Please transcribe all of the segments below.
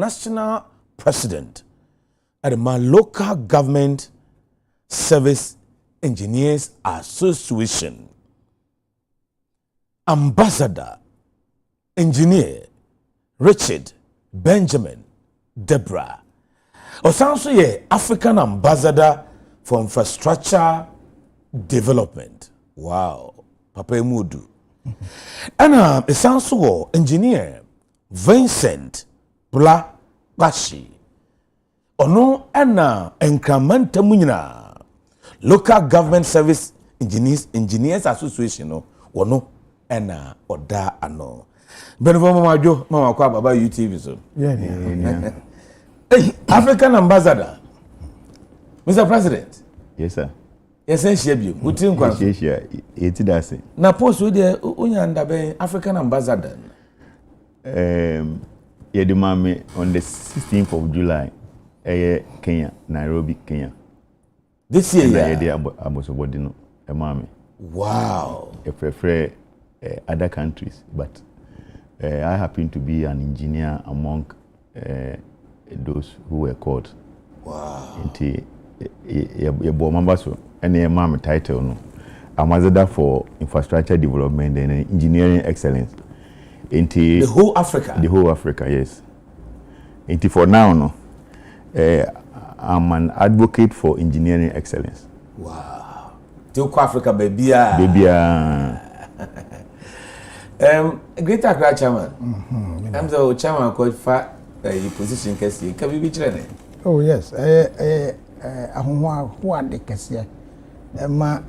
national president at my local government service engineers association, ambassador engineer Richard Benjamin Debra. Also African ambassador for infrastructure development. Wow, Papa Emudu. And it sounds so engineer Vincent Bla Bashi. Ono ana enkramanta munyina local government service engineers association no wono ana oda ano. Benvo mama kwa baba UTV so. Yeah. Hey, African ambassador. Mr. President. Yes, sir. Yes, Shebi. Utin kwa. Yes, eti dase. Na post we dey unyanda be African ambassador. Yeah, the mame on the 16th of July, Kenya, Nairobi, Kenya. This year, yeah. Yeah, Abosobodino, mame. Wow. I prefer other countries, but I happen to be an engineer among those who were called. Wow. Inti yebo mambaso ene mame title no. Ambassador for infrastructure development and engineering excellence. Inti the whole Africa. The whole Africa, yes. Inti for now no. I'm an advocate for engineering excellence. Wow. To Africa baby. Great Accra chairman. I'm the chairman called for position case. Can we be training? Oh yes. Who are the case? Ma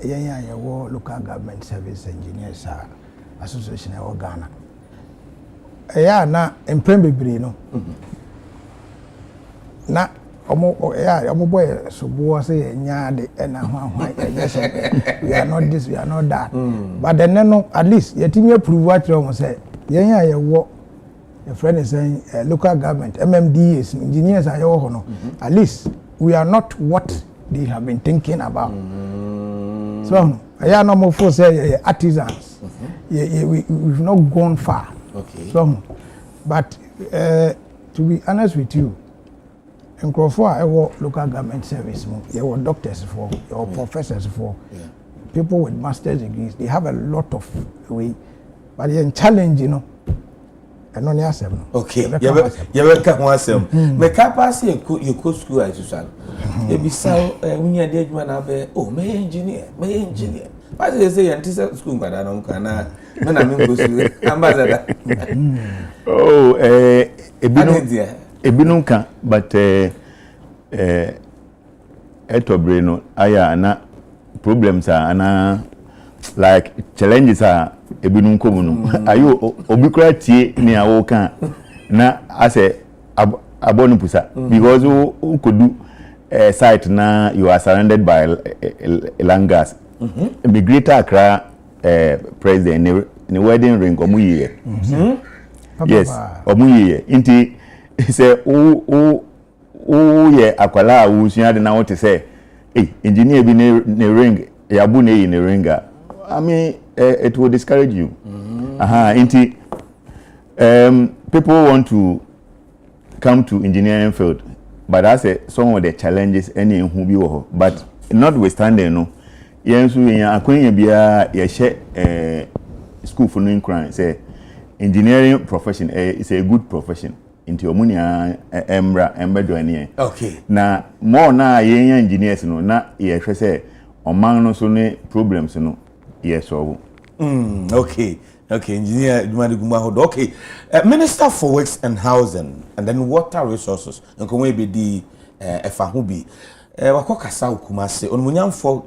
wo local government service engineers association of Ghana. Na emprem bebre no. Na omo boy so bo say nya de na hwan we are not this, we are not that. But then no, at least yetimi approve what you say wo the friend is saying local government MMDs engineers are yo no. At least we are not what they have been thinking about. So no more for say artisans. We've not gone far. Okay. So, but to be honest with you, in Crawford, I work local government service. There were doctors for, there were professors for, people with master's degrees. They have a lot of way, but they're challenging, and only ask them. Okay. You will come once. Me pass you could school as you said. You be so when you did one abe. Oh, me engineer. Why do you say anti school? But I don't can. When I go to ambassador. Oh, ebinun kan, but etobreno aya na problems are like challenges are ebinun komunu. Ayo obikura tie ni awo kan na ase abonu pusa because who could do site na you are surrounded by langas. The Greater Accra president in the wedding ring omuye. Yes, omuye. Inti say o ye akwala awusia de na what say engineer bi ne ring yabu ne in the ringer. I mean it will discourage you. Inti people want to come to engineering field, but that's some of the challenges any who be but notwithstanding no yensu yen akwanya bia ye hye school for no crime say engineering profession is a good profession into omunia embedo ene. Okay. Na more na yen engineers no na ye hwe say oman no so ne problems no ye solve. Okay. Engineer Dumadiguma hold. Okay. Minister for Works and Housing and then Water Resources. Nkomwe be di efahubi. Wakokasa ukumase onmunyamfo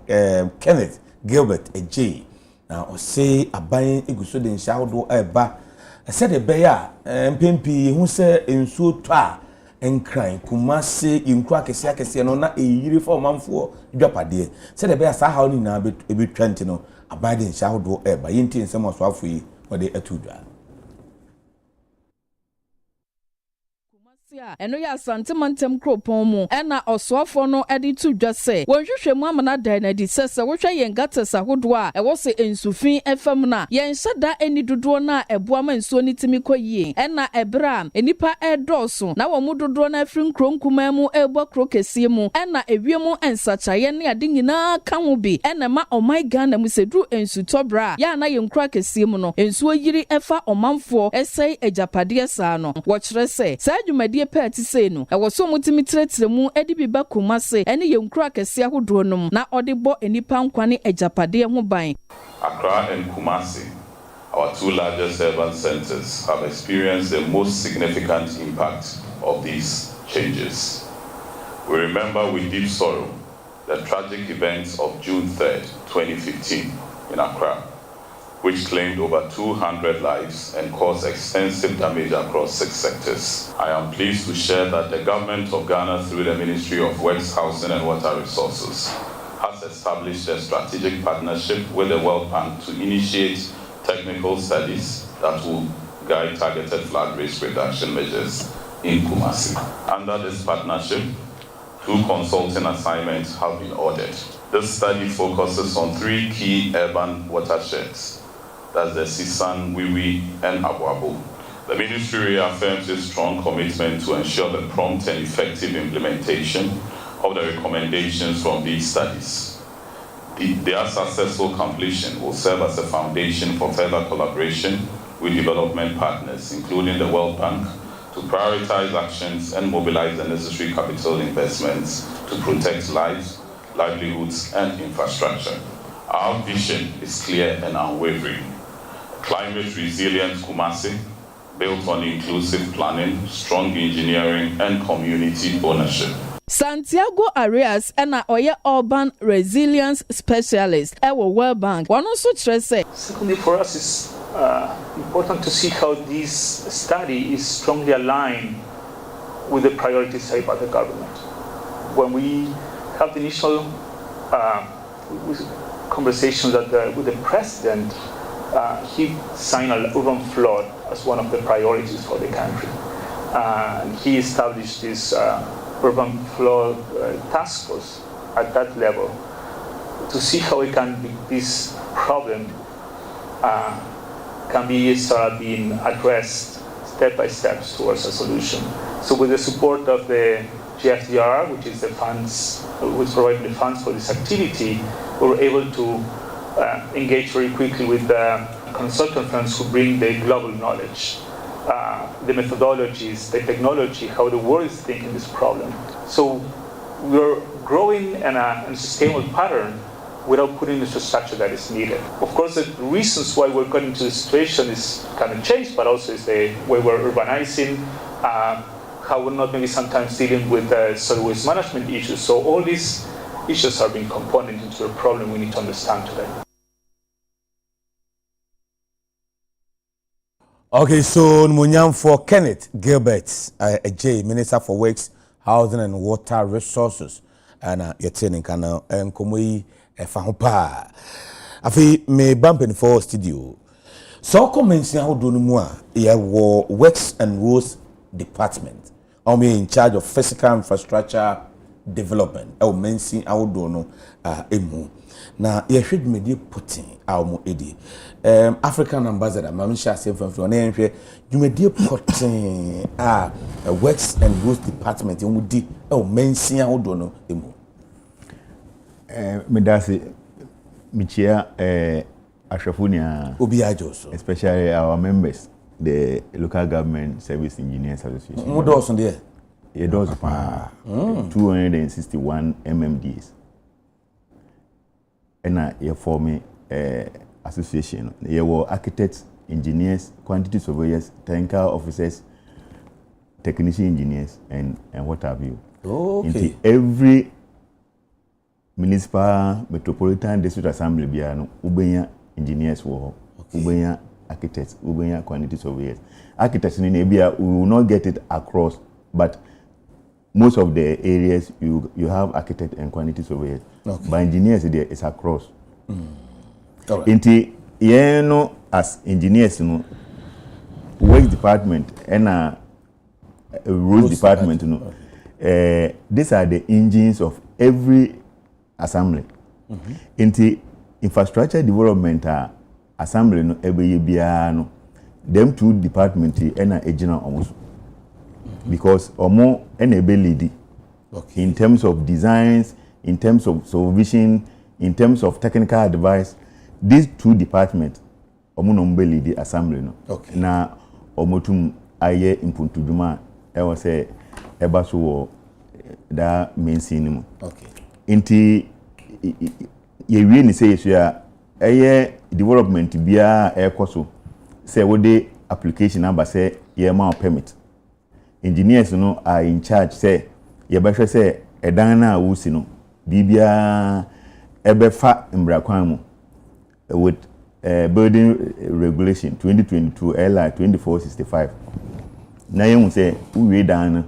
Kenneth Gilbert Ej na o say aban eguso de nshahodo eba said the beya mpempi hu say ensuo to a enkran kumase inkru akese no na eyiri for manfo dwapade said the beya sa hawo ni na be 20 no aban de nshahodo eba yenti nsem aso afo yi o de atudwa eno ya Santemantem Kropon mu ena osoafo no ede to dwa se wonhwehwe mu amana dan na di sese wohwe yen gates ahodo a ewo se ensufin efam na yen hyeda eni dodo na eboa ma nsuo ni timi koyie ena ebra enipa edoso na wo mu dodo na afri nkronkuma mu ebo krokesie mu ena ewiemu ensachaye ne ade nyina ka ho bi ena ma oman Ghana mu sedu ensutobra ya na yenkura kesie mu no ensuo yiri efa omanfo esei ejapade saa no wo kire se saa dwumadie peti sei no ewo so mutimi tiretire mu edi bi bakuma se ene yenkura kesie ahodo no na odebo enipa nkwane ejapade ho ban. Accra and Kumasi, our two largest urban centers, have experienced the most significant impact of these changes. We remember with deep sorrow the tragic events of June 3rd, 2015 in Accra, which claimed over 200 lives and caused extensive damage across 6 sectors. I am pleased to share that the government of Ghana, through the Ministry of Works, Housing and Water Resources, has established a strategic partnership with the World Bank to initiate technical studies that will guide targeted flood risk reduction measures in Kumasi. Under this partnership, 2 consulting assignments have been ordered. This study focuses on 3 key urban watersheds, that's the Sisan, Wiwi, and Abuabu. The ministry reaffirms its strong commitment to ensure the prompt and effective implementation of the recommendations from these studies. Their successful completion will serve as a foundation for further collaboration with development partners, including the World Bank, to prioritize actions and mobilize the necessary capital investments to protect lives, livelihoods, and infrastructure. Our vision is clear and unwavering. Climate resilient Kumasi, built on inclusive planning, strong engineering, and community ownership. Santiago Arias ena oye urban resilience specialist ewo World Bank one also say. Secondly, for us it's important to see how this study is strongly aligned with the priorities set by the government. When we have the initial conversations with the president, he signed urban flood as one of the priorities for the country. He established this urban flood task force at that level to see how this problem can be being addressed step by step towards a solution. So with the support of the GFDR, which is the funds, which providing the funds for this activity, we were able to engage very quickly with the consultant firms who bring the global knowledge, the methodologies, the technology, how the world is thinking this problem. So we're growing in a sustainable pattern without putting the infrastructure that is needed. Of course, the reasons why we're getting to this situation is kind of changed, but also is the way we're urbanizing, how we're not maybe sometimes dealing with solid waste management issues. So all these issues are being component into the problem we need to understand today. Okay, so Munyam for Kenneth Gilbert, J, Minister for Works, Housing and Water Resources, and you're telling Kana and Komui Fahopa. Afi me bumping for studio. So comments how do more Works and Roads Department. I'm in charge of physical infrastructure development. I will mention I will do no emu. Now, you should be putting our edi. African ambassador, Mamisha said from you may be putting Works and Roads Department in Woody. Oh, mention I will do no emu. Medasi, Michia, Ashafunia, Obiajoso, especially our members, the Local Government Service Engineers Association. What does on there? It does 261 MMDs. And you form association. You were architects, engineers, quantity surveyors, tanker officers, technician engineers, and what have you. Okay. Into every municipal metropolitan district assembly, biano ubenya engineers were, ubenya architects, ubenya quantity surveyors. Architects in Abia, we will not get it across, but most of the areas you have architect and quantity surveyors. Okay. But engineers there is across. Right. Inti as engineers, Works department and Rules Department, you know. These are the engines of every assembly. Into infrastructure development assembly no every year no. Them two departments ena ejina almost because omo ena be lead in terms of designs, in terms of supervision, in terms of technical advice. These two departments omo no be lead assembly no. Na omo tum aye impuntuduma e was say eba so wo da main scene mu. Inti ye wi ni say so ya eye development bia e koso say what the application number say ye ma permit. Engineers no are in charge say ye be hwe say edan na wusi no bibia ebe fa mbrakwan mu with building regulation 2022 LI 2465. Na ye mu say uwe dan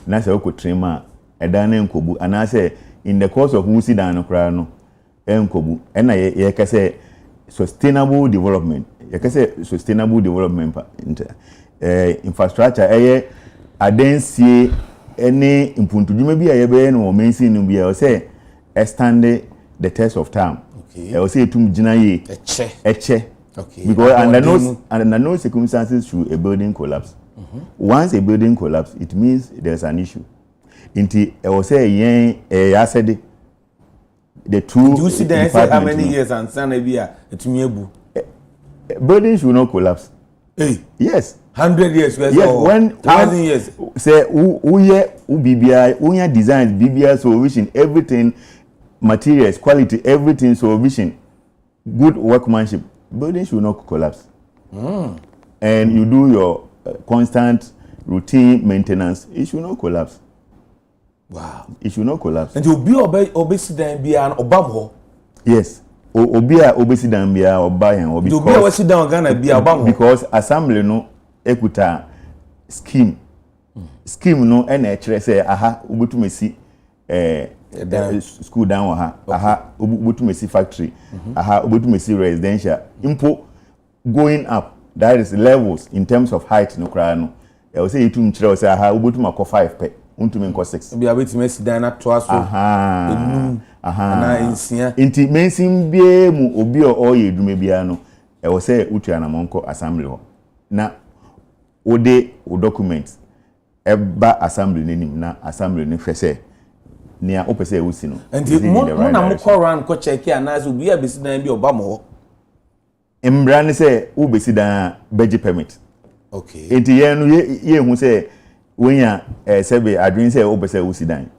na say okotrema edan na nkobu ana say in the course of wusi dan no kra no enkobu ena ye ka say sustainable development. You can say sustainable development infrastructure adensie any impuntudwuma bi ayebe no mention no bi say stand the test of time. I say tum gina ye eche. Because under no circumstances should a building collapse. Once a building collapse, it means there's an issue. Inti I say yen asede the two. You see there say how many years and sana bia etumi ebu. Buildings will not collapse. Hey. Yes. 100 years. Yes. When 1,000 years. Say who BBI, who your designs, BBI solution, everything, materials, quality, everything solution, good workmanship. Buildings will not collapse. And you do your constant routine maintenance. It should not collapse. Wow. It should not collapse. And you'll be obesity and be an Obama. Yes. Obia obesi dan bia oba yan obi because obia wasi dan Ghana bia oba ho because assembly no ekuta scheme no na e kire say aha obetumesi school down aha aha obetumesi factory aha obetumesi residential impo going up, that is levels in terms of height no kra no e o say itum kire o say aha obetuma ko 5 pe untumi nko 6 bia betumesi dan na to aso na insia inti mensin bie mu obi o ye edume bia no e wo say utua na monko assembly ho na ode o document e ba assembly nenim na assembly ne hwese nia opese wusi no inti mo na mo call round ko check ya na so obi abesi dan bi oba mo embra ne say u besi dan beji permit. Okay. Inti ye no ye hu say wenya sebe adwin say opese wusi dan.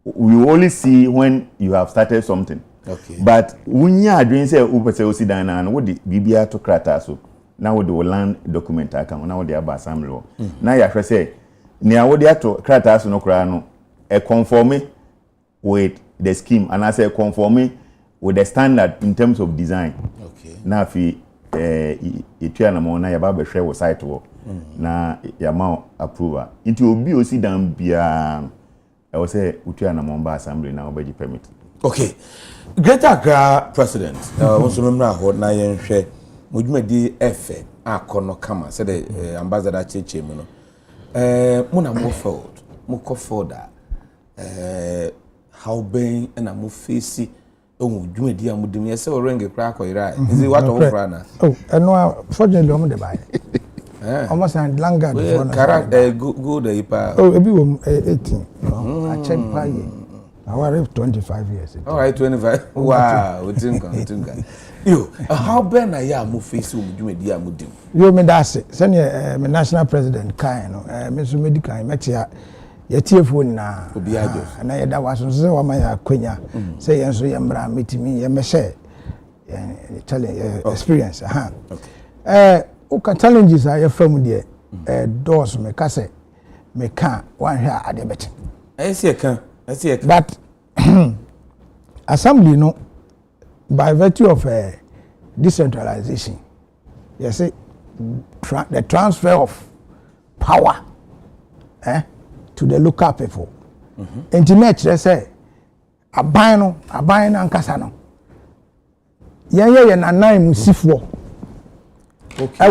We only see when you have started something. Okay. But when you are doing say upese osi dan na what the bibia to krata so now the land document account now the aba assembly now you hwe say near what the to krata so no kra no e conform with the scheme and I say conform with the standard in terms of design. Okay. Now fi etua na mo na ya ba be hwe site wo na ya ma approval into obi osi dan bia I will say utua na momba assembly na obeji permit. Okay. Greater Accra president wonso memra ho na yen hwe modwumadi efe akono kama say the ambassador cheche me no mo na mo forward mo ko forward how ben na mo face modwumadi amudimi ye say o ring kra akoyira is it what of kra na eno fortunately o mo de buy almost and longer go the ipa ebi wo 18 I check by year I was 25 years ago. All right, 25. Wow, utinka. Yo, how ben na ya mo face umdwumedi amudim. Yo me da se me national president kan no me so medical me tia ye tiefo na obi ajo na ye da waso se wa ma ya kwanya se ye so ye mra metimi ye me share challenge experience okay. Uka challenges are from there doors me kase me can one here at the bet. I see But assembly no by virtue of decentralization you see the transfer of power to the local people. Intimate they say aban no ankasa no ye na nan musifo okay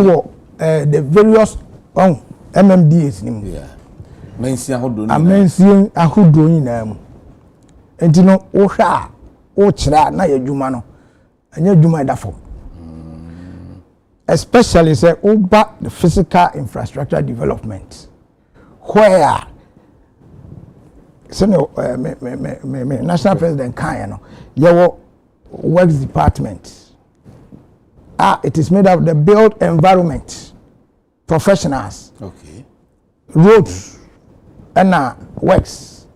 the various MMDAs nim mensi ahodo amensi ahodo nyina mu enti no wo hwa a wo kira na ya dwuma no anya dwuma da fo especially say over the physical infrastructure development where national president kan no your works department it is made up of the built environment professionals okay roads and works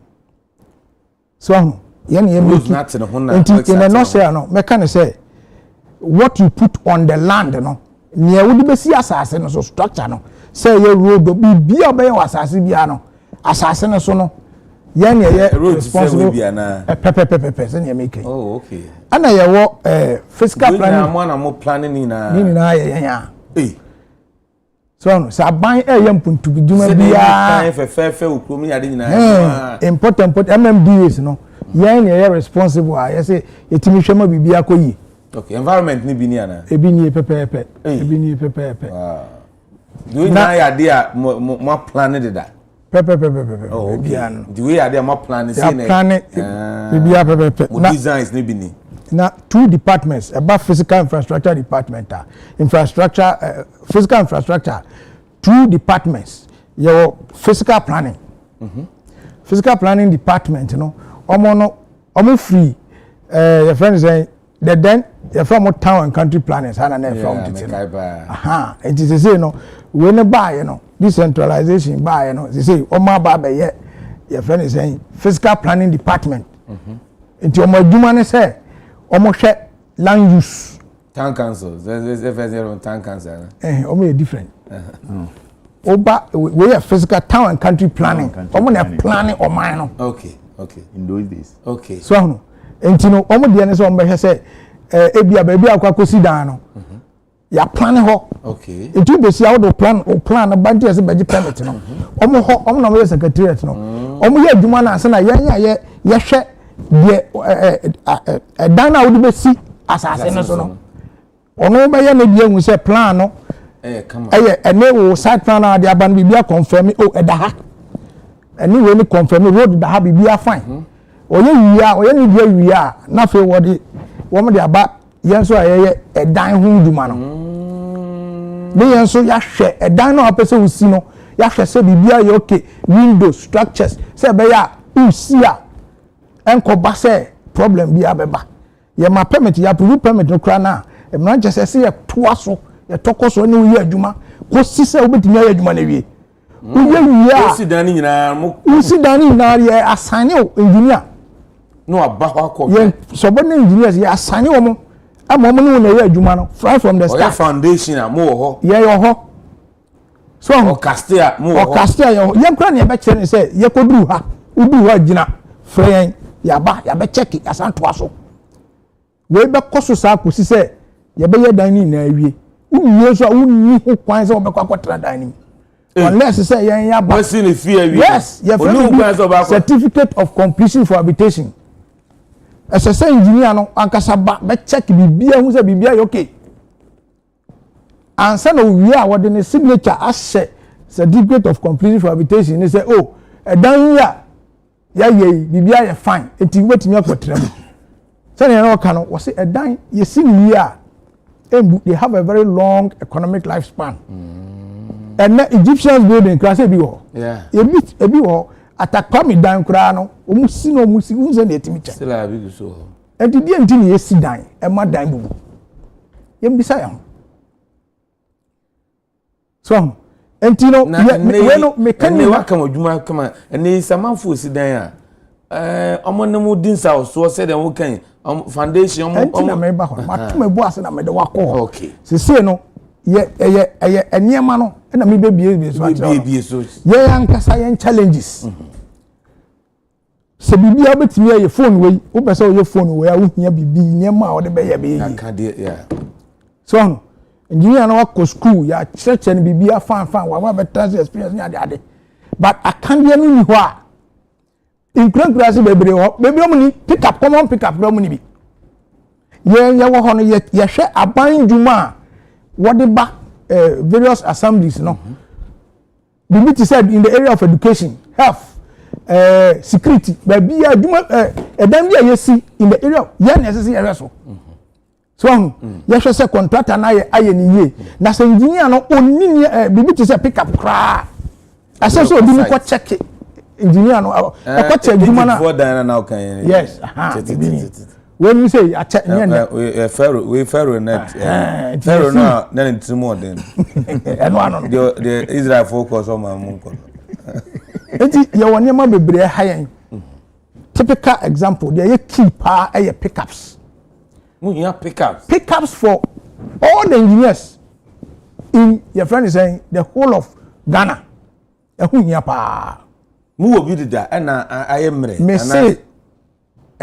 so yen roads not in the no say no me can say what you put on the land no near would be see asase no so structure no say your road be obey asase bia no asase no so no yen ye responsible pepe say make oh okay and your fiscal planning mo planning na ya so no sa ban yam puntu biduma bia fefe okrom ya de nyina important MMDAs no yen ye responsible I say etimi hwema bibia koyi okay environment ni bi ni ana ebi ni pepe do na ya de a mo planning da pepe oh okay the way ya de mo planning say na planning bibia pepe na designs ni bi ni na two departments about physical infrastructure department physical infrastructure two departments your physical planning physical planning department you know omo free your friend say the then your from town and country planners and then from it is say no we no buy you know decentralization buy you know they say omo ba be your friend is saying physical planning department into omo adwuma ne say omo hwe land use town council there's town council omo different oba we are physical town and country planning omo na planning oman no okay in those days okay so no enti no omo de ne so omo hwe say ebia ba bia akwakosi dan no ya planning ho okay enti be sia wo plan ba je se baji permit no omo ho omo na mo secretariat no omo ye adwuma na ase na ye hwe de dan na wo de be si asase no so no ono ba ye na bia hu say plan no come ene wo site plan na de aban bibia confirm eda ha ene we ni confirm road da ha bibia fine oye ni bia wia na fe wo de aba yenso ayeye edan hu duma no ne yenso ya hwe edan na apese usi no ya hwe se bibia ye okay window structures se be ya usia enko ba se problem bia beba ye ma permit ya prove permit no kra na e mna je se ye toa so ye tokoso ne wi adwuma ko sise obetimi ya adwuma na wie uye wia usidani nyina mo usidani na ye assign engineer no abahwa akọ ye sobone engineers ye assign wo mo ama mo ne na ye adwuma no from the start foundation a mo ho ye yo ho so orchestra mo ho orchestra ye kra ne be kire ne say ye koduru ha udu ha gina frey ya be check asanto aso we be koso sa kosi say ye be ye dan ni na awie uwie so unni ho kwan say we be kwakwatra dan ni unless say ye ya ba wasi ne fi awie yes ye certificate of completion for habitation SSA engineer no ankasa ba be check bibia hu say bibia okay ansa na uwie a wode ne signature ashe certificate of completion for habitation ni say oh edan ya ye bibia ye fine enti wetimi akotrem say na no no wo say edan ye sini a they have a very long economic lifespan and Egyptians building class ebi wo ebi wo atakami dan kura no omusi unze na etimi che still a big so enti die enti ne yesi dan e ma dan bubu ye mbisa ya so enti no we no mekani wa kan adwuma kama ene samanfo si dan a omo ne mo din sa so se dem wo kan foundation enti na me ba ho matuma bu ase na me de wakọ okay se no ye eniema no na me bebie so ye ankasa ye challenges se bibia betimi ye phone we wo pese wo ye phone we a wo hia bibi niema a wo de be ye be yi so no engineer na wa school ya church ni bibia fan wa better experience ni ade but akande no ni ho a include bebre ho bebre mo ni pick up common pick up mo ni bi ye wo ho no ye hwe aban dwuma what ba various assemblies no the meeting said in the area of education health, security, baby, then you see in the area, yeah, necessary. So, yes, I say contractor na aye ni ye. Na say engineer no oni bibi to say pick up cra. I say so bi ko check engineer no ko check adwuma na. Before that now can. Yes, when you say I check we Pharaoh net. Pharaoh now then it's more than. The Israel focus on my munko. Enti ye won ma bebre ha typical example there key pa pickups. Pickups for all the engineers in your friend is saying the whole of Ghana. Mu obi dida na ayemre. Me say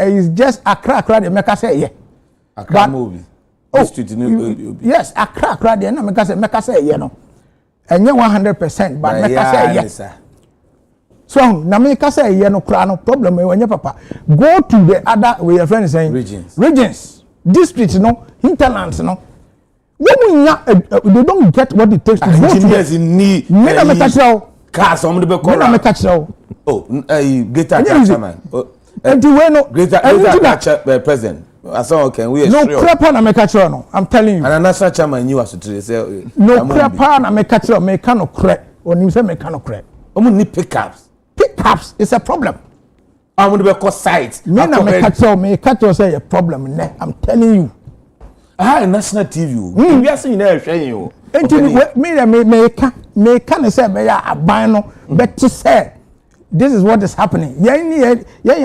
is just Accra the make say yeah. Accra obi. Street yes, Accra the na make say yeah no. Enye 100% but make say yeah. So na make say yeah no kra no problem we papa. Go to the other way your friend is saying regions. Districts, no, hinterlands, no. When they don't get what it takes to go to engineers in need. Men are catch cars, somebody be call. Men are catch out. Oh, greater chairman. And the way no greater president. I saw okay. We no prepper na make catch no. I'm telling you. And a national chairman you as to say no prepper na make catch me cannot correct. Or you say me cannot correct. Need pickups. Pickups is a problem. I'm going to be called sites. Me catch say a problem. I'm telling you. National TV. We are seeing there showing you. Me can say me a bino, but to say this is what is happening. Yeah,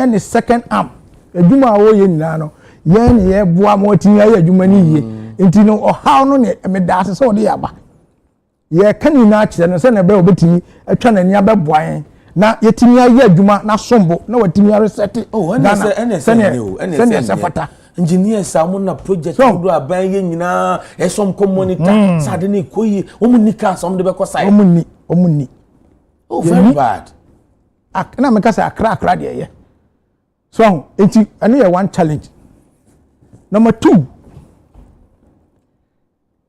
the second arm. Eduma wo ye nano. Ye boa mo tin ya eduma ni ye. Enti no o how no me da se so de yaba. Ye kan ni na kire no se na be obetimi atwa na ni abeboan. Na yetimi aye adwuma na sombo na watimi reset NSN fata engineers am na project do aban ye nyina esom ko monitor sade ne koyi omunika som de be ko side omuni very bad na me ka say akra de ye so enti ene ye one challenge. Number 2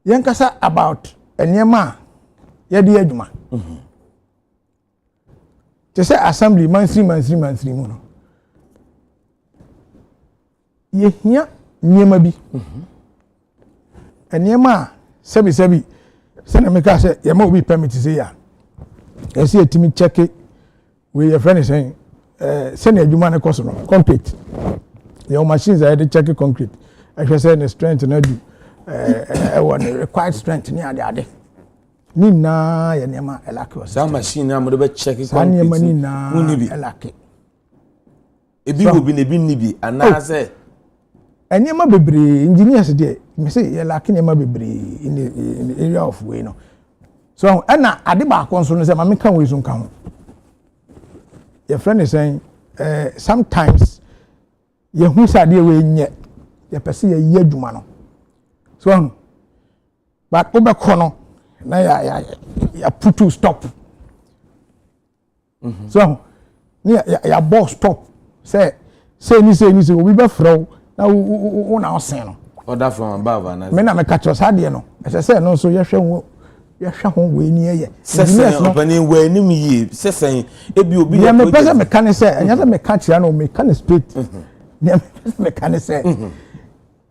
yen kasa about enema ye de adwuma to say assembly monthly mu no ye hia niema bi niema sebi se na me ka say ye ma obi permit say ya e say etimi check we your friend is saying say na adwuma ne cost no concrete your machines are dey check concrete I say na strength na do one required strength ni ade ni na ya niema elake o sa machine na mo be check concrete niema ni na elake ebi wo bi na ebi ni bi ana say niema bebre engineers there me say ya lake niema bebre in the area of way no so na ade ba konso no say ma me kan we so kan ho your friend is saying sometimes ye hu say ade we nye ye pese ye yadwuma no so but obekono na ya put to stop so ya boss stop say ni we be fro na wo na osen no order from above and me na me catch us ade no say no so ye hwe ho we ni ye say opening we ni mi ye say ebi obi ya me pese me kan say anya say me catch ya no me kan straight ya me kan say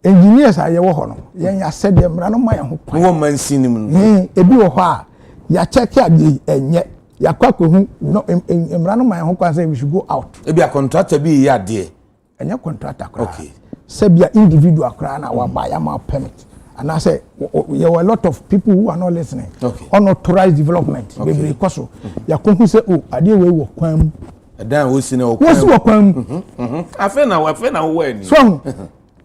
engineers aye wo ho no yen ya said dem ra no ma ye ho kwan wo man sinim no ebi wo ho a ya check ade enye ya kwako hu no emra no ma ye ho kwan say we should go out ebi a contractor bi ya de enye contractor kra okay sebia individual kra na wa buy am permit and I say there were a lot of people who are not listening unauthorized development we because ya ko hu say oh ade we wo kwan dan wo si na wo kwan afa na wo ni so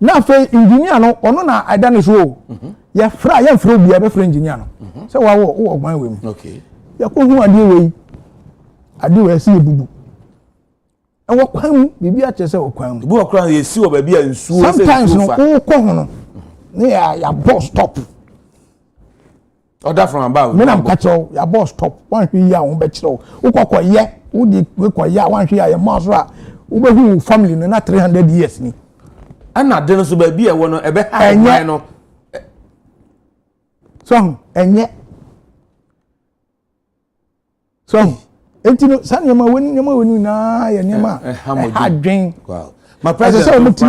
na fe engineer no ono na aida ne so ya fra bia be fra engineer no say wa wo gban we mu okay ya ko hu ade we si ebubu e wo kwan bibi a che say wo kwan bi wo kwan ye si wo ba bia nsuo say sometimes no wo ko hu no ne ya boss stop order from above me na catch ya boss stop wan hwi ya wo be kire wo kokko ye wo di we ko ya wan hwi ya ma so a wo be hu family no na 300 years ni ana de no so ba bia wo no e be ha no so enye so enti no san nyama woni na ya nyama adwen wow my president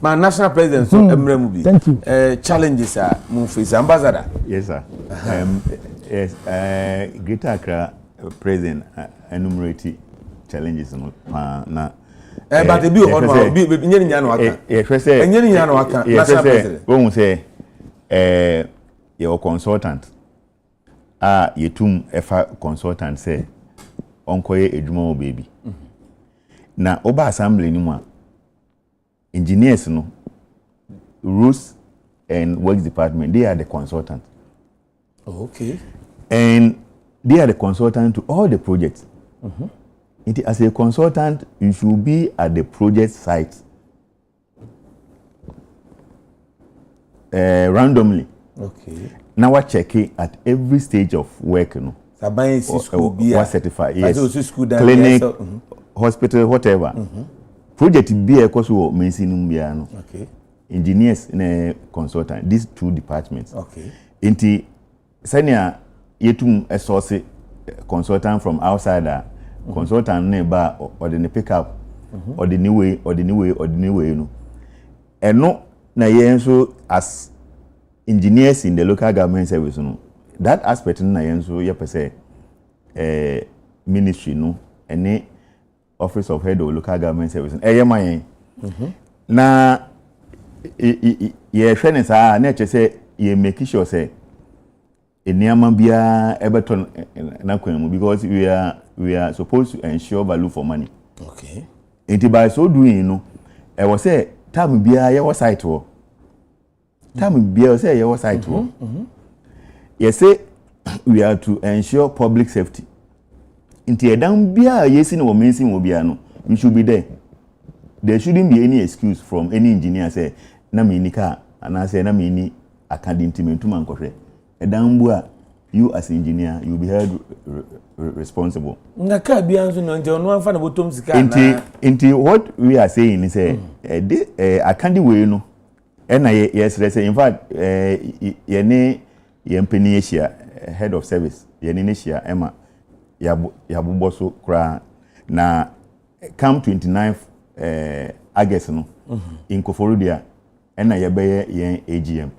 my national president so emre mu bi challenges are mu face ambassador. Yes sir. Yes, Greater Accra president enumerate challenges no na but e bi o no bi nyeni nya no aka nyeni nya no aka national president won say your consultant yetum efa consultant say onkoye edwuma o baby na oba assembly ni mu a engineers no rules and works department they are the consultant. Oh, okay. And they are the consultant to all the projects. As a consultant, you should be at the project site randomly. Okay. Now I check it at every stage of work, you know. Or certified, yes. Clinic, hospital, whatever. Project be a course of medicine. Okay. Engineers and consultant. These two departments. Okay. Inti senior yetum a source consultant from outside consultant neighbor or the pick up or the new way you know. And no na yenso as engineers in the local government service no that aspect na yenso ye pese ministry no any office of head of local government service mayen na ye hwene saa na che say ye make sure say eniama bia ebeton na kwanu because we are supposed to ensure value for money. Okay. Enti by so doing no e was say time bia ye was site wo time bia say ye was site wo ye say we are to ensure public safety. Enti edam bia yesi no mensin wo bia no we should be there. There shouldn't be any excuse from any engineer say na me ni ka ana say na me ni academic to man kohwe edambua you as engineer you will be held responsible. Na ka bia nso no nti ono anfa na botom sika na into what we are saying is akandi we no na yes say in fact ye ne ye mpeni asia head of service ye ne asia ema ya boboso kra na come 29th August no in Koforudia na ye be ye AGM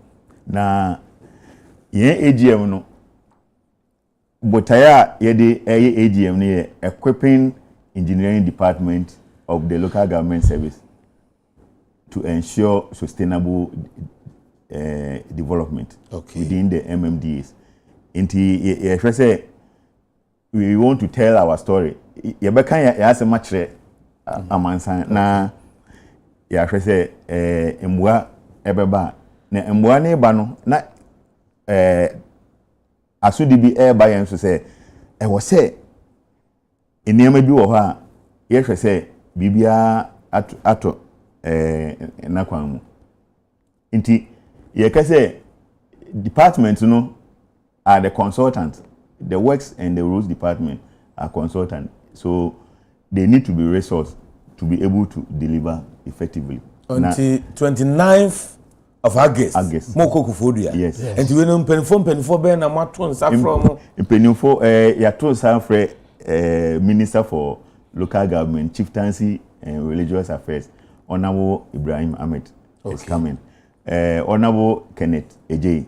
na yen AGM no botaya yede AGM ne equipping engineering department of the local government service to ensure sustainable development within the MMDAs. Inti say we want to tell our story. Yebeka ya ase machre amansan na ya say emwa ebeba na emwa ne ba no na asudi bi ba yen so say e wo say eniama bi wo ho a ye hwe say bibia ato na kwan mu nti ye ka say department no are the consultant, the works and the rules department are consultant, so they need to be resourced to be able to deliver effectively until 29th of August. Moko Kufodia. Yes. And we know penifo be na maton sa from penifo ya ton sa fre Minister for Local Government, Chieftaincy and Religious Affairs, Honorable Ibrahim Ahmed is coming. Honorable Kenneth Ejay,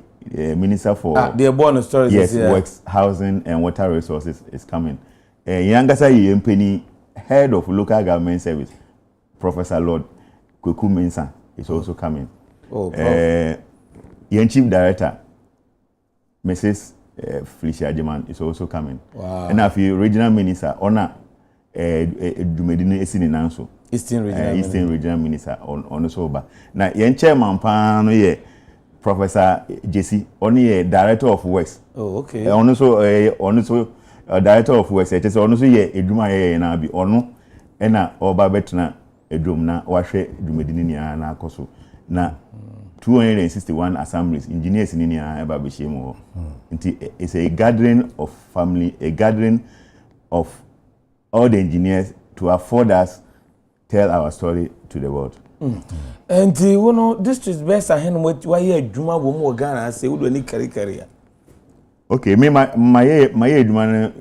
Minister for the born stories. Yes, Works, Housing and Water Resources is coming. Yangasa Yempeni, Head of Local Government Service, Professor Lord Kweku Mensah is also coming. Yen Chief Director, Mrs. Felicia Jeman is also coming. Wow. And if you Regional Minister, Honor Dumedine Esini Nanso, Eastern Regional Minister on Soba. Now, Yen Chairman Pano ye Professor Jesse, only Director of Works. Oh, okay. Also, Director of Works. It is also ye Eduma ye na bi ono ena oba betna edum na wahwe Dumedine ni na akoso na 261 assemblies, engineers in India, it's a gathering of family, a gathering of all the engineers to afford us tell our story to the world. And you know, this is best. I hand why you Juma woman Ghana say we do any career. Okay, me my age man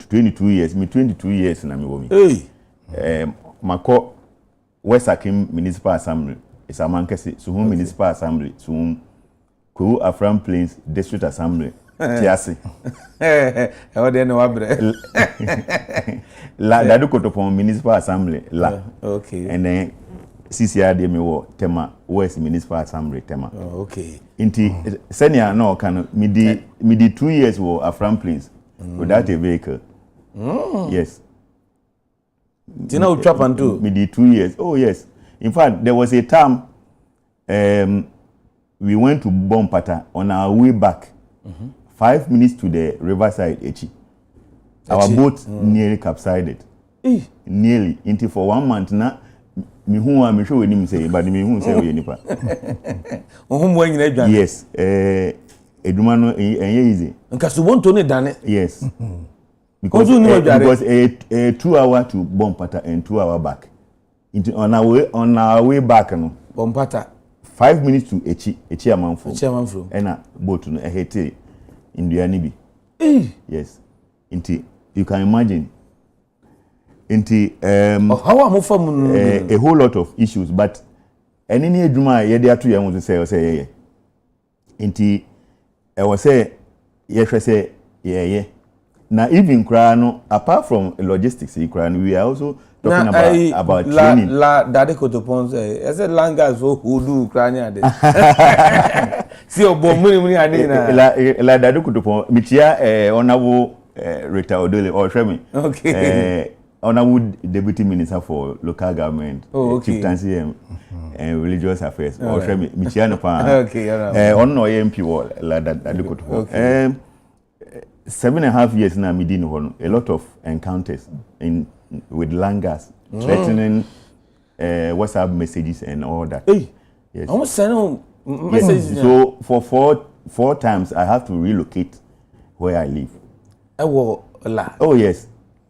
22 years. Me 22 years na me wo me. Hey. Mako West Akim Municipal Assembly. It's a mankesi Suhum Municipal Assembly. Suhum Ku Afram Plains District Assembly. Tiasi. How dey no wabre. La Dadu Kotopon Municipal Assembly. La. Okay. And then CCR de me wo tema West Municipal Assembly tema. Oh, okay. Inti senior no can me di 2 years wo Afram Plains without a vehicle. Yes. Tina will trap and do. Me di 2 years. Oh yes. In fact, there was a time we went to Bompata on our way back. 5 minutes to the riverside Echi. Our boat nearly capsized. Nearly. Into for 1 month na me who am sure we him say, but me who say we nipa. Yes. Edumano easy. Nka so won to ne dane. Yes. Because a 2 hour to Bompata and 2 hour back. Into on our way back no. Bompata 5 minutes to Echi Amanfo. Echi Amanfo. Ena boat no ehete Indianibi. Yes. Inti you can imagine. Inti how am from a whole lot of issues, but any eduma ye dey atu yan say inti I was say yeah. Now even cry no apart from logistics we are also talking about training. La Dade Kotopon say I said langas who do Ukraine dey. See obo muni ade na. La Dade Kotopon mitia honorable Rita Odole or Shemi. Okay. Honorable Deputy Minister for Local Government, Chieftaincy and Religious Affairs or Shemi mitia no pa. Okay, on no MP wall La Dade Kotopon. 7.5 years now, me didn't hold a lot of encounters with langas, threatening WhatsApp messages and all that. Hey, yes. Almost send messages. Yes. So for four times, I have to relocate where I live. Oh yes,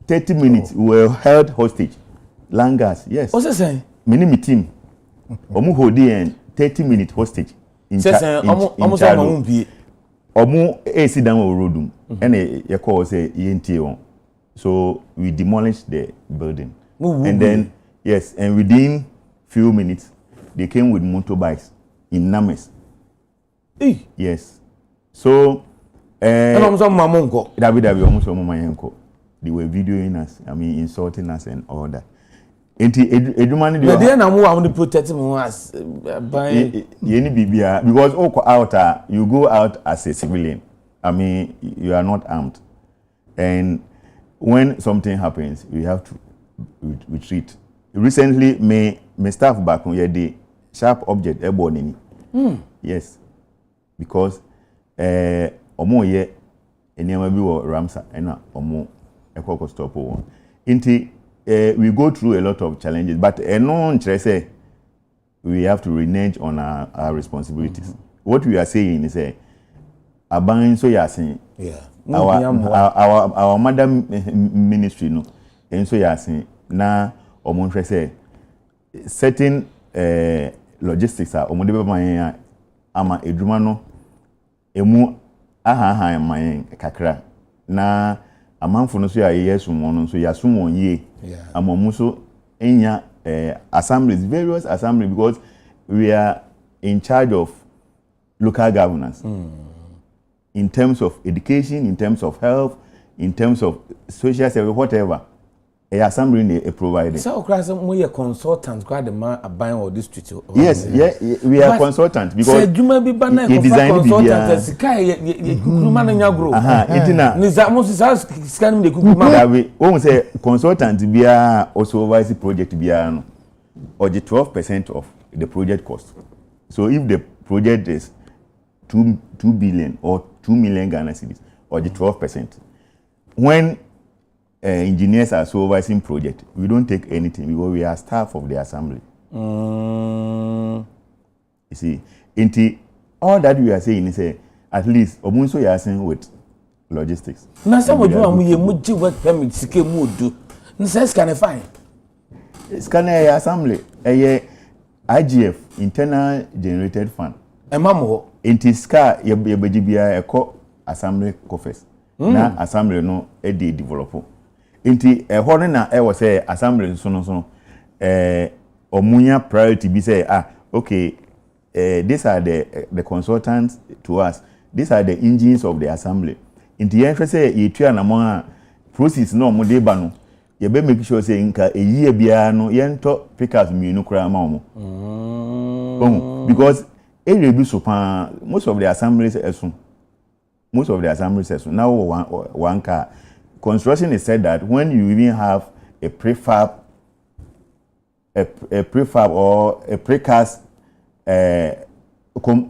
30 minutes we were held hostage. Langas, yes. What's that saying? Mini team. Omu hodi and 30-minute hostage in Chado. Omu AC down roadum and you call say ENT. So we demolished the building. And then yes, and within few minutes they came with motorbikes in Names. Yes. So almost they were videoing us, I mean insulting us and all that. Edumani the day na mo am protect me as by because you go out as a civilian. I mean you are not armed. And when something happens, you have to retreat. Recently, my staff back on the sharp object airborne. Yes, because omo ye enema bi wo Ramsa ena omo ekoko stop one. Inti we go through a lot of challenges, but no say we have to renege on our responsibilities. What we are saying is aban so ya saying our madam ministry no and so ya saying na omo say certain logistics are omo de be man ama edwuma no emu aha man kakra na amanfo no so ya yesumo no so ya sumo ye amomu so enya assemblies, various assemblies, because we are in charge of local governance in terms of education, in terms of health, in terms of social service, whatever. A assembly a provider. So, we are consultants. Quite the man a buying all this street. Yes, we are consultants because you may be banner consultants. Sky, you man in your group. Itina. Niza most scanning the kukuma. That way, when say consultant be also oversee project be or the 12% of the project cost. So if the project is 2 billion or 2 million Ghana cedis, or the 12%, when engineers are supervising project, we don't take anything because we are staff of the assembly. You see, all that we are saying is at least omunso you are saying with logistics. Now some of you are muji work permit sike mu do. Nse scan fine. Scan assembly IGF, internal generated fund. Emamo inti ska ye bejibia eko assembly coffers na assembly no e dey develop nti ho na e was say assembly so omunya priority be say okay these are the consultants to us, these are the engines of the assembly nti yen say e tua na mo a process no mo dey ba no ye be make sure say nka eyie bia no yen to pickers mienu kra ma mo because area bi so pa most of the assemblies now one car construction is said that when you even have a prefab or a precast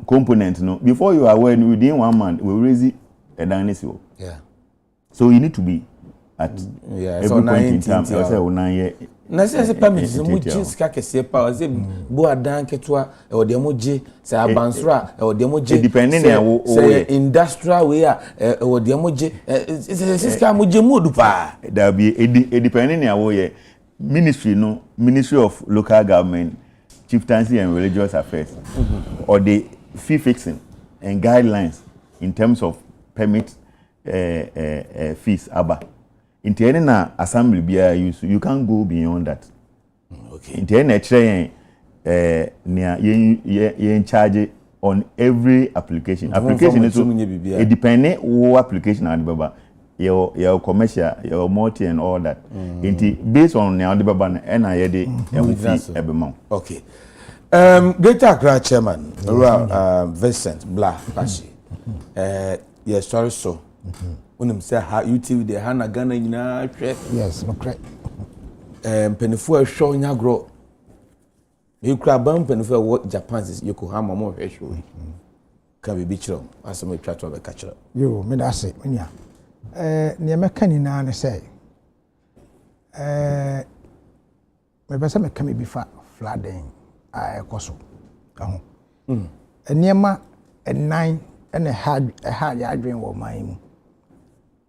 component no before you are aware within 1 month we raise it a dynasty. Yeah, so you need to be at every so point in time. I say 9 years. Na se permit mu jiska kese pa ze bo adan ketwa e wo de mo je se abansora e wo de mo je depending na wo industrial way e wo de mo je siska mo je mu dupa da be depending na wo ye ministry of local government, chieftaincy and religious affairs or the fee fixing and guidelines in terms of permit fees aba. In the assembly bia you can't go beyond that. Okay. In the you charge on every application. Application is it depends what application and baba your commercial, your multi and all that. Based on the baba and I the every month. Okay. Greater Accra chairman, Vincent Blah Pashi. Yes, sorry so. Unim say ha UTV de ha na Ghana nyina hwe. Yes, no correct. Penifo ahwo nya gro. Me kura ban penifo what Japan is Yokohama mo hwe hwe. Ka be bi kiro asem atwa to be ka kiro. Yo, me da se, menia. Ne me kan na ne say. Me be say me kan bi fa flooding ekoso. Aho. Eniema enan ene hard ya adwen wo man mu.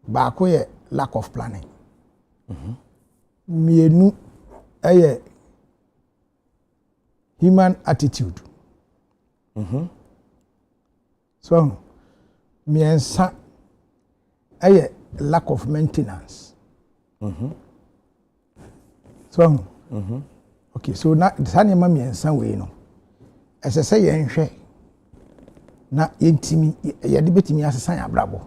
Baako ye lack of planning. Mienu eye human attitude. So miensa eye lack of maintenance. So okay, so na sane ma miensa we no. Ese se ye nhwe na yentimi ye de betimi asesan abrabo.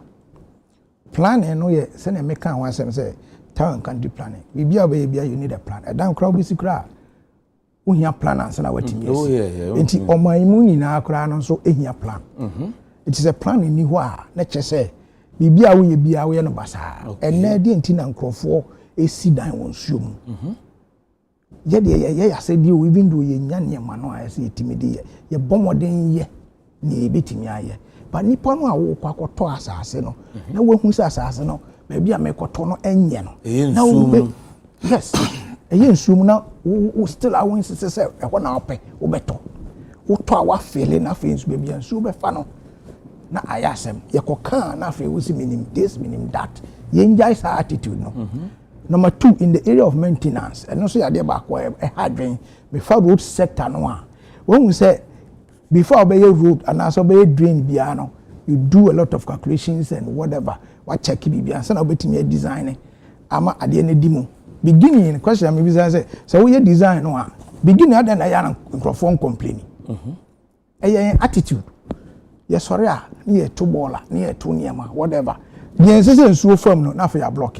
Planning no ye se na make kan wasem say town and country planning. Bibia be bia you need a plan. E dan kra obi sikra. Ohia plan ansa na watimi yes. Oh yeah. Enti oman mu nyina kra no so ehia plan. It is a plan ni ho a na che say bibia wo ye bia wo ye no basa. Enne de enti na nkrofo esi dan won suo mu. Ye de ye ya say bi o even do ye nya ne ma no a say etimi de ye bomoden ye ni ebetimi aye. But nipa no a wo kwakoto asase no na wo hu asase no ba bia mekoto no enye no na wo yes eye nsum na wo still a won sese se e ho na ope wo beto wo to a wa fele na fe nsu bia nsu be fa no na ayasem ye koka na fe wo si minim this minim that ye njai sa attitude no. Number 2 in the area of maintenance and also ya de ba ko e hadwen be fa road sector no a wo say before obey road and also obey drain biano, you do a lot of calculations and whatever. What check bibia so na obetimi design ama ade na dimo. Beginning question me say so we design no a beginning ade na ya microphone complaining. Attitude. Yes sorry a na ye to bola na ye to niema whatever. Yen say nsuo fam no na fa ya block.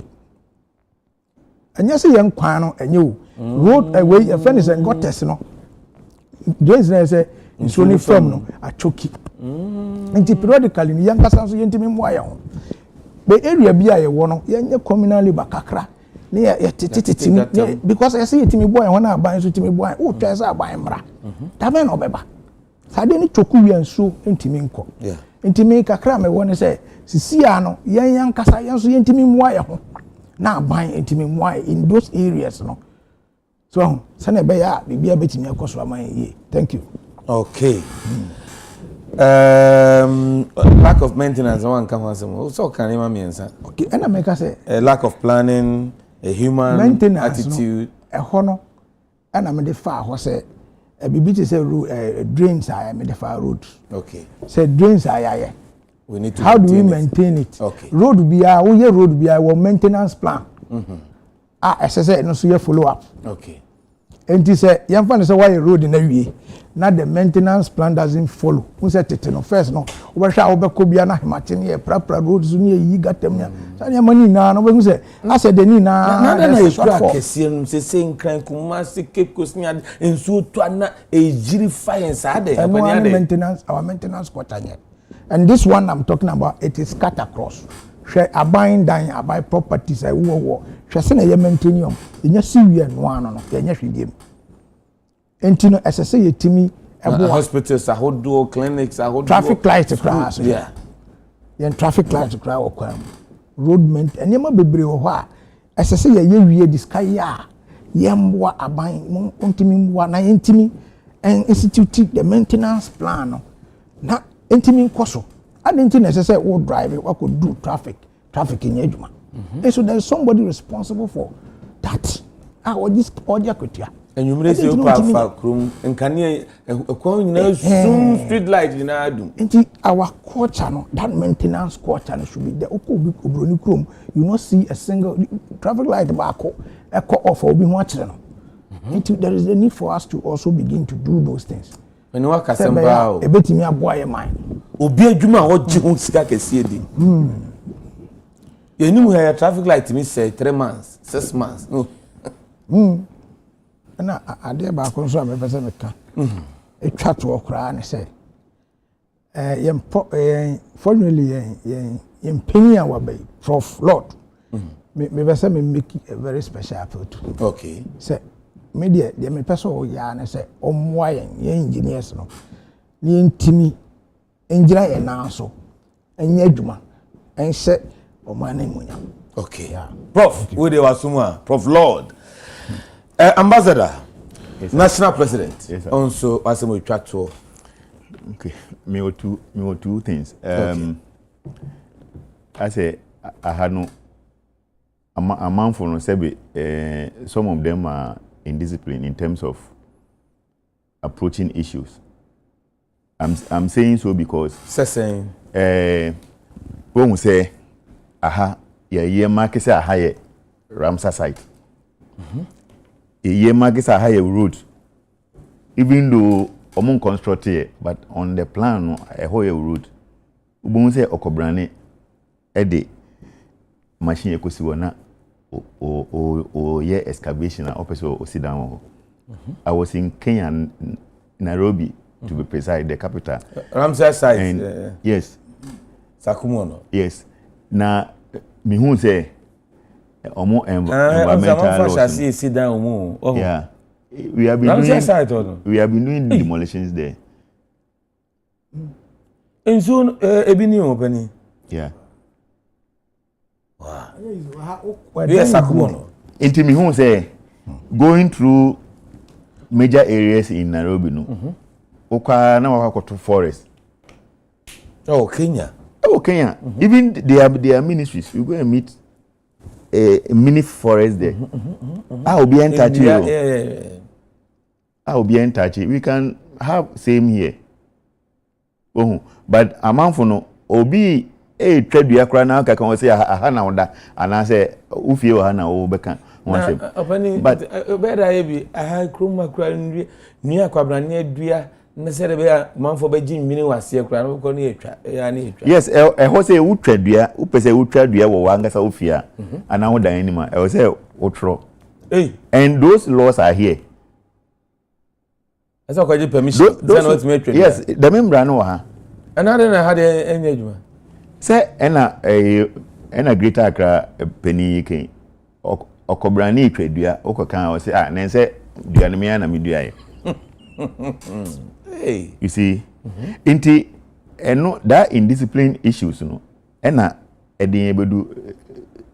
Anya say yen kwan no enye o. Road away a friend is and got test no. Drains na say nso ni from no achoki nti periodically ni yankasa so yentimi mo aya ho be area bi aye wo no yenye communally bakakra ne ye tititi because I see yentimi boy ho na aban so timi boy o twa sa aban mra ta be no beba sade ni choku wi nso ntimi nko ntimi kakra me wo ne say sisi a no yen yankasa yen so yentimi mo aya ho na aban ntimi mo aya in those areas no so sane be ya bibia betimi akoso aman ye. Thank you. Okay. Lack of maintenance one come on some. So can you mention? Okay, and I make say a lack of planning, a human maintenance, attitude. No, a honor, and I made the far was a bibiti say drains I made the far road. Okay. Say drains I We need to how do we maintain it? Okay. Road be a road be a maintenance plan. As I said, no so you follow up. Okay. And he said, young fan say why a road in a way. Now the maintenance plan doesn't follow. Who said it no first no. Over shall over Kobiana Martin here, proper roads near you got them here. So your money now, no one say. I said the Nina, na short for kesian se sen kran Kumasi Cape Coast near in so to a jiri fire sade. Maintenance, our maintenance quarter yet. And this one I'm talking about, it is cut across. Share a buying dying, I buy properties, I war. Share send a maintenance. In your Syrian one on the Entino as I say to me, hospitals, a whole clinics, a whole traffic lights across. Yeah. Yen traffic lights across road maintenance, and you might be brave. As I say, you this sky, yamwa a buying, intimi, one intimi, and institute the maintenance plan. Not intimi coso. I didn't necessarily all drive it, what could do traffic in Yejuma. And so there's somebody responsible for that. Or this audio could. And you may say, room and can you soon street light in Adu? Our core channel, that maintenance core channel should be the Okobi Obroni Chrome. You not see a single traffic light barco, echo off or be watching. There is a need for us to also begin to do those things. When you work as a bit in your boy mind. Obi Juma or Jim Skaka CD. You knew a traffic light me say 3 months, 6 months. No. And I dare back on some of us. A chat to cry and say, fortunately, in Penny our bay, Prof. Lord. Maybe some make a very special effort. Okay. Say, media, the me person yarn and say, why engineers no. Ni Timmy, engineer and also, and Yeduma, and said, oh, my name. Okay. Yeah. Prof, who they were somewhere? Prof. Lord. Ambassador, yes, National President. Yes, also, as we track to. Okay, me or two things. I say I had no. A man for no sebi. Some of them are indisciplined in terms of approaching issues. I'm saying so because. Saying. When we say, aha, yeah, market say aha, yeah, Ramsar site. A year markets are higher road, even though among constructed, but on the plan, a higher road. Ubun say Okobrane, a day machine Ekosiwana or year excavation officer or sit down. I was in Kenya, Nairobi, to be precise, the capital. Ramsar site. Yes. Sakumono. Yes. Now, me who say. Environmental laws. Yeah, we have been doing demolitions there. In soon, Ebini opening. Yeah. Wow. Yes, Sakumono. Into me who say going through major areas in Nairobi, no. Oka na wako forest. Oh, Kenya. Even their ministries, you go and meet. A mini forest there. I will be in touch. I will be in touch. We can have same here. Oh, but a man for no obi a trade you are now can say a hana onda and I say Ufio hana obeka. But better be I had chroma crying near Quabrania Dria. Necessarily, man for Beijing, meaning was here. Yes, I was a Utredia, Upese Utredia, or Wanga Sofia, and now the animal. I was a Utro. And those laws are here. That's all permission. Yes, the membrane. Another I had an engagement. Say, and a greater Accra penny king. Okobrani Tredia, Okokan, or say, and then say, the Anamiana Media. Hey. You see, inti no that indiscipline issues no, ena edin ebedu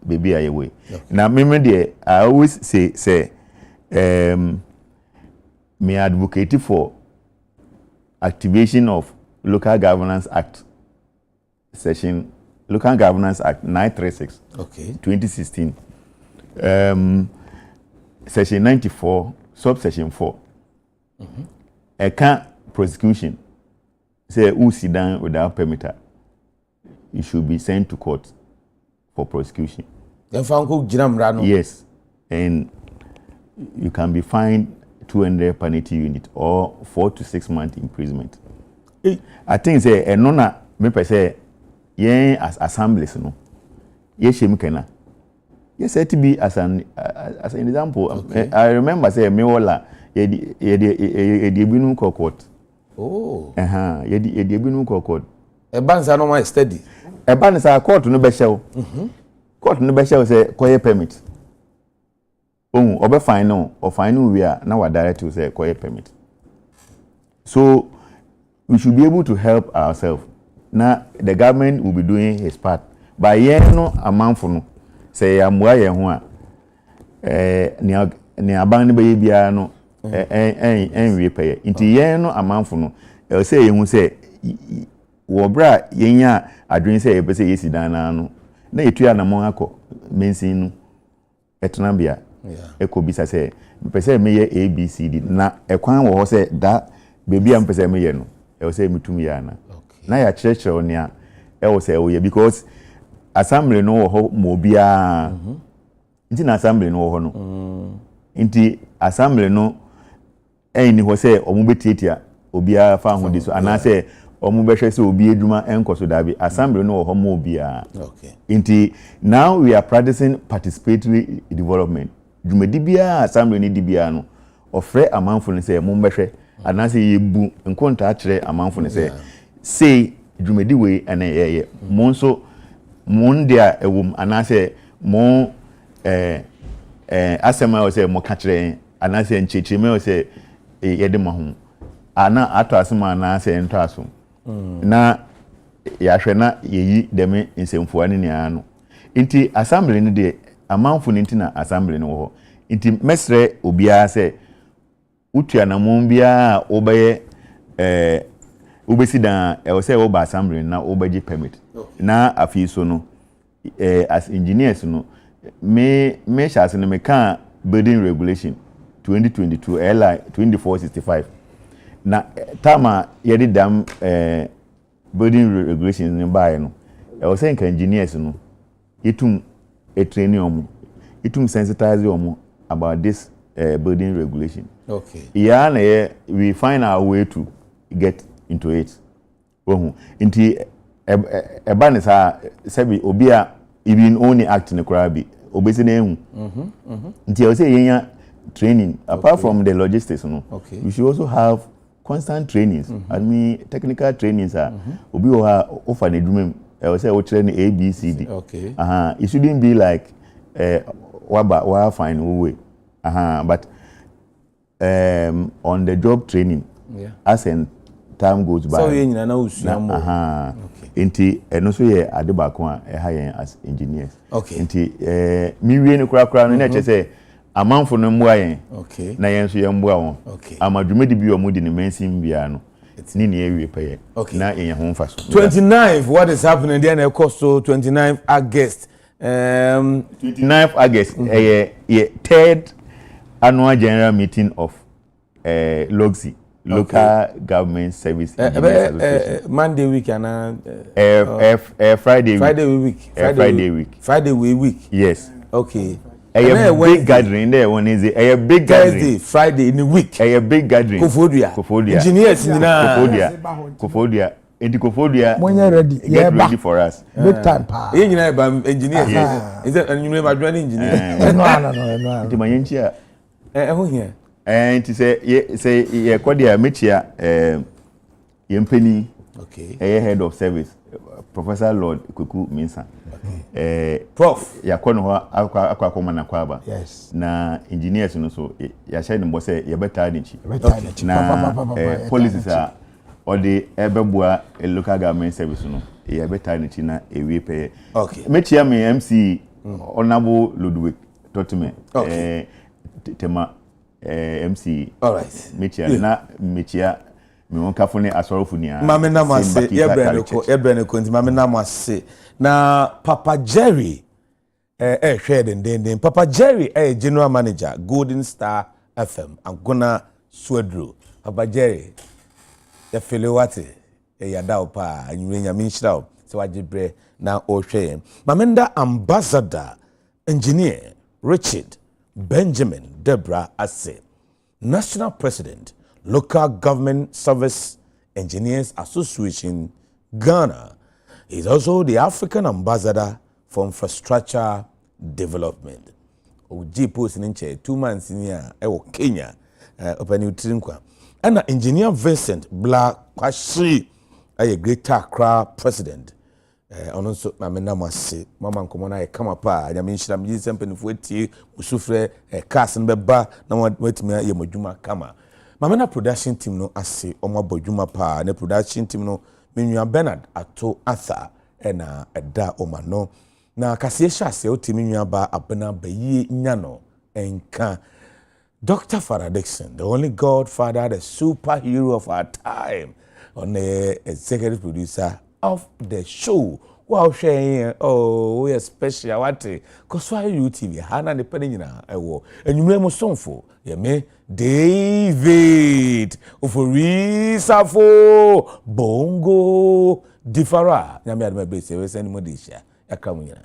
baby ayewe. Now remember there, I always say me advocate for activation of Local Governance Act section, Local Governance Act 936. Okay. 2016. Section 94, subsection 4. A prosecution say who sit down without permitter. you should be sent to court for prosecution. Yes. And you can be fined 200 penalty unit or 4 to 6 months imprisonment. I think say enona me per say yen as assemblies no. Yes shemi kana. Yes said to be as an example. Okay. I remember say me wala ye binu court. Oh. Ye binu court. E banza no ma steady. E banza court no be show. Court no be show say koye permit. Obe fine no or fine we are now a direct to say koye permit. So we should be able to help ourselves. Now the government will be doing his part. By no amount for no say amwa ye ho a ni aban ne be bia no we pay. Inti yen no amount for no e say ye hu say wo bra yenya adwen say e be say yesi dan na no na etua na mon akọ mensin no etena bia ekobisa say pese me ye ABCD na ekwan wo say da baby am pese me ye no e say mitum ya na na ya church onia e wo say wo ye because assembly no wo ho mo bia nti na assembly no wo ho no nti assembly no ni ho say omu betietia obia fa ho di so ana say omu behwe say obi edwuma enkoso da bi assembly no wo ho mo bia nti now we are practicing participatory development dwumadi bia assembly ni di bia no ofre amanfo ne say mo behwe ana say yebu nkonta akire amanfo ne say dwumadi we ene ye mo nso mo ndia ewum ana say mo asema o say mo ka kire ana say nchichime o say yede mo ho ana ato asema ana say nto aso na ya hwe na yeyi deme nsemfuwa ne nia no nti assembly ne de amanfo ne nti na assembly ne wo ho nti mesre obia say utua na mo bia obeye ubesi dan e say wo ba assembly na obeji permit na afi so no as engineers no me shase no me kan building regulation 2022 LI 2465 na tama yedi dam building regulations ni bae no e say kan engineers no itum training omo itum sensitize omo about this building regulation. Okay. Yeah, we find our way to get into it. Inti eba ne sa sebi obi a even only act in Krabi obesi na ehu. Inti I say yenya training apart from the logistics no. Okay. We should also have constant trainings. I mean technical trainings are obi o offer na edwuma I say we train ABCD. Okay. It shouldn't be like wa fine way. But on the job training, as in time goes by. So you na usua Inti eno so ye ade ba ko a as engineers. Okay. Inti mi wie ne kura no na che say amanfo no mboa yen. Okay. Na yen so ye mboa won. Okay. Amadwumedi bi o mudi ne mensin bia no. Ni ne ewie peye. Okay. Na yen ho mfa so. 29th, what is happening there na cost so 29th August. 29th August third annual general meeting of LOGSI, Local Government Service Association. Monday week and Friday week. Friday week. Yes. Okay. A big gathering there one is a big gathering. Thursday, Friday in the week. A big gathering. Kofodia. Engineers in Kofodia. Enti Kofodia. When you're ready, get ready for us. Big time pa. Engineers. Is that you know about engineer? No. Enti manyenchia. Who here? And say ye kwadia mechia yempeni. Okay. Head of service Professor Lord Kuku Minsa. Prof. Ya kono ho akwa na kwaba. Yes. Na engineers no so ya share no say ye beta dinchi. Na policies are or the ebebua a local government service no ye beta dinchi na ewie pay. Okay. Mechia me MC Honorable Ludwig Totime. Okay. Tema MC. All right. Mechia na mechia me won kafone asorofu ni a. Mame na mase ye brene ko nti mame na mase. Na Papa Jerry hwɛ den Papa Jerry general manager Golden Star FM Angona Swedro. Papa Jerry ya fele wate ya dawo pa anwure nya minhira sɛ wagye na ɔhwɛ mamenda ambassador engineer Richard Benjamin Debra Ase, National President, Local Government Service Engineers Association, Ghana. He's also the African Ambassador for Infrastructure Development. Oji post in 2 months in here, Kenya, open new trinkwa. And Engineer Vincent Black Kwashi, a Greater Accra President. Ononso mamena mase mama nkomo na come up ya menhira me sempenifu etie usufre cars nbeba na watimi ye modwuma kama mamena production team no ase omo abodwuma pa na production team no menua Bernard Ato Arthur na eda omano na kase hya otimi nua ba abena bayi nya no enka Dr. Father Dixon, the only godfather, the superhero of our time, on the executive producer of the show. Wow, sharing we are special what cause why UTV Hana the penina ewo and you remember song for me David Oforisafo Bongo Differa nyame adma be se we send mo de hia yakra mu nyina